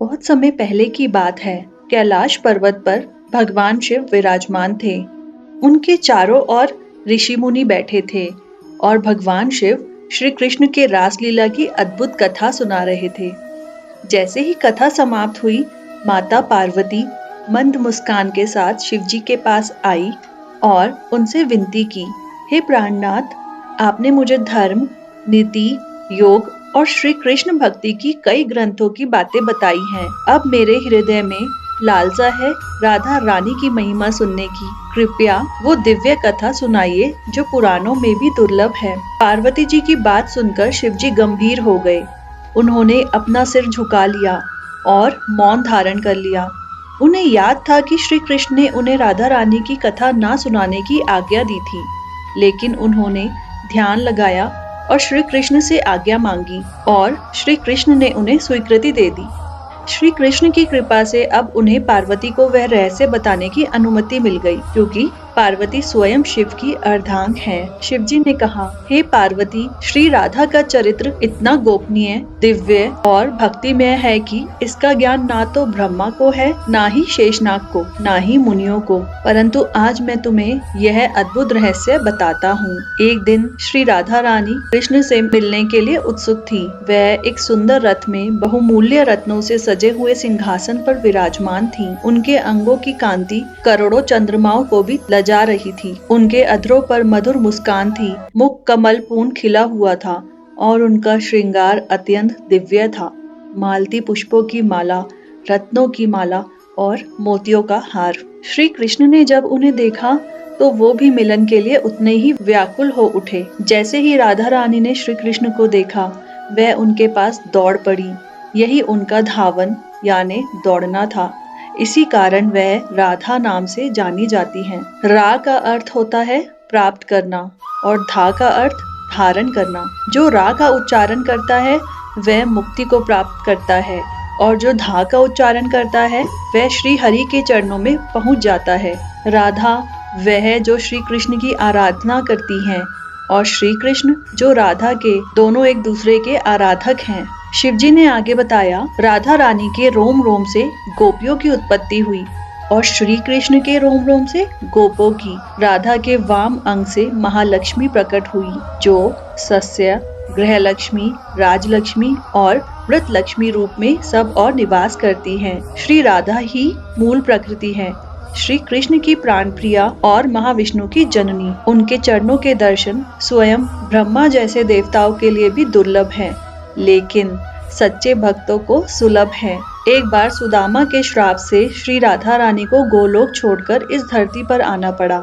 बहुत समय पहले की बात है। कैलाश पर्वत पर भगवान शिव विराजमान थे। उनके चारों ओर ऋषि मुनि बैठे थे और भगवान शिव श्री कृष्ण के रासलीला की अद्भुत कथा सुना रहे थे। जैसे ही कथा समाप्त हुई, माता पार्वती मंद मुस्कान के साथ शिवजी के पास आई और उनसे विनती की, हे प्राणनाथ, आपने मुझे धर्म, नीति, योग और श्री कृष्ण भक्ति की कई ग्रंथों की बातें बताई हैं। अब मेरे हृदय में लालसा है राधा रानी की महिमा सुनने की। कृपया वो दिव्य कथा सुनाइए जो पुराणों में भी दुर्लभ है। पार्वती जी की बात सुनकर शिवजी गंभीर हो गए। उन्होंने अपना सिर झुका लिया और मौन धारण कर लिया। उन्हें याद था कि श्री कृष्ण ने उन्हें राधा रानी की कथा ना सुनाने की आज्ञा दी थी, लेकिन उन्होंने ध्यान लगाया और श्री कृष्ण से आज्ञा मांगी और श्री कृष्ण ने उन्हें स्वीकृति दे दी। श्री कृष्ण की कृपा से अब उन्हें पार्वती को वह रहस्य बताने की अनुमति मिल गई, क्योंकि पार्वती स्वयं शिव की अर्धांग है। शिवजी ने कहा, हे पार्वती, श्री राधा का चरित्र इतना गोपनीय, दिव्य और भक्तिमय है कि इसका ज्ञान ना तो ब्रह्मा को है, ना ही शेषनाग को, ना ही मुनियों को, परंतु आज मैं तुम्हें यह अद्भुत रहस्य बताता हूँ। एक दिन श्री राधा रानी कृष्ण से मिलने के लिए उत्सुक थी। वह एक सुंदर रथ में बहुमूल्य रत्नों से सजे हुए सिंहासन पर विराजमान थी। उनके अंगों की कांति करोड़ों चंद्रमाओं को भी लजा रही थी। उनके अधरों पर मधुर मुस्कान थी, मुख कमल पूर्ण खिला हुआ था और उनका श्रृंगार अत्यंत दिव्य था। मालती पुष्पों की माला, रत्नों की माला और मोतियों का हार। श्री कृष्ण ने जब उन्हें देखा तो वो भी मिलन के लिए उतने ही व्याकुल हो उठे। जैसे ही राधा रानी ने श्री कृष्ण को देखा, वह उनके पास दौड़ पड़ी। यही उनका धावन यानी दौड़ना था। इसी कारण वह राधा नाम से जानी जाती हैं। रा का अर्थ होता है प्राप्त करना और धा का अर्थ धारण करना। जो रा का उच्चारण करता है वह मुक्ति को प्राप्त करता है और जो धा का उच्चारण करता है वह श्री हरि के चरणों में पहुंच जाता है। राधा वह जो श्री कृष्ण की आराधना करती हैं और श्री कृष्ण जो राधा के, दोनों एक दूसरे के आराधक हैं। शिवजी ने आगे बताया, राधा रानी के रोम रोम से गोपियों की उत्पत्ति हुई और श्री कृष्ण के रोम रोम से गोपों की। राधा के वाम अंग से महालक्ष्मी प्रकट हुई, जो सस्य, गृहलक्ष्मी, राजलक्ष्मी और व्रत लक्ष्मी रूप में सब और निवास करती हैं। श्री राधा ही मूल प्रकृति है, श्री कृष्ण की प्राण प्रिया और महाविष्णु की जननी। उनके चरणों के दर्शन स्वयं ब्रह्मा जैसे देवताओं के लिए भी दुर्लभ हैं, लेकिन सच्चे भक्तों को सुलभ है। एक बार सुदामा के श्राप से श्री राधा रानी को गोलोक छोड़कर इस धरती पर आना पड़ा।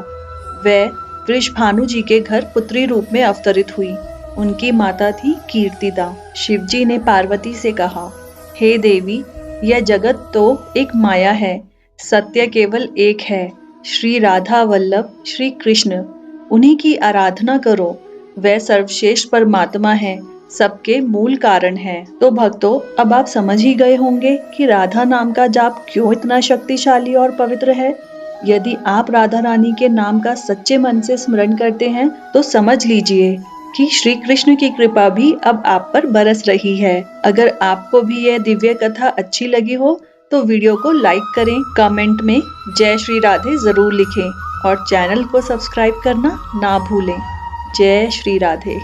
वह वृषभानु जी के घर पुत्री रूप में अवतरित हुई। उनकी माता थी कीर्तिदा। शिवजी ने पार्वती से कहा, हे देवी, यह जगत तो एक माया है, सत्य केवल एक है, श्री राधा वल्लभ श्री कृष्ण। उन्हीं की आराधना करो। वह सर्वश्रेष्ठ परमात्मा है, सबके मूल कारण है। तो भक्तों, अब आप समझ ही गए होंगे कि राधा नाम का जाप क्यों इतना शक्तिशाली और पवित्र है। यदि आप राधा रानी के नाम का सच्चे मन से स्मरण करते हैं तो समझ लीजिए कि श्री कृष्ण की कृपा भी अब आप पर बरस रही है। अगर आपको भी यह दिव्य कथा अच्छी लगी हो तो वीडियो को लाइक करें, कमेंट में जय श्री राधे जरूर लिखें और चैनल को सब्सक्राइब करना ना भूलें। जय श्री राधे।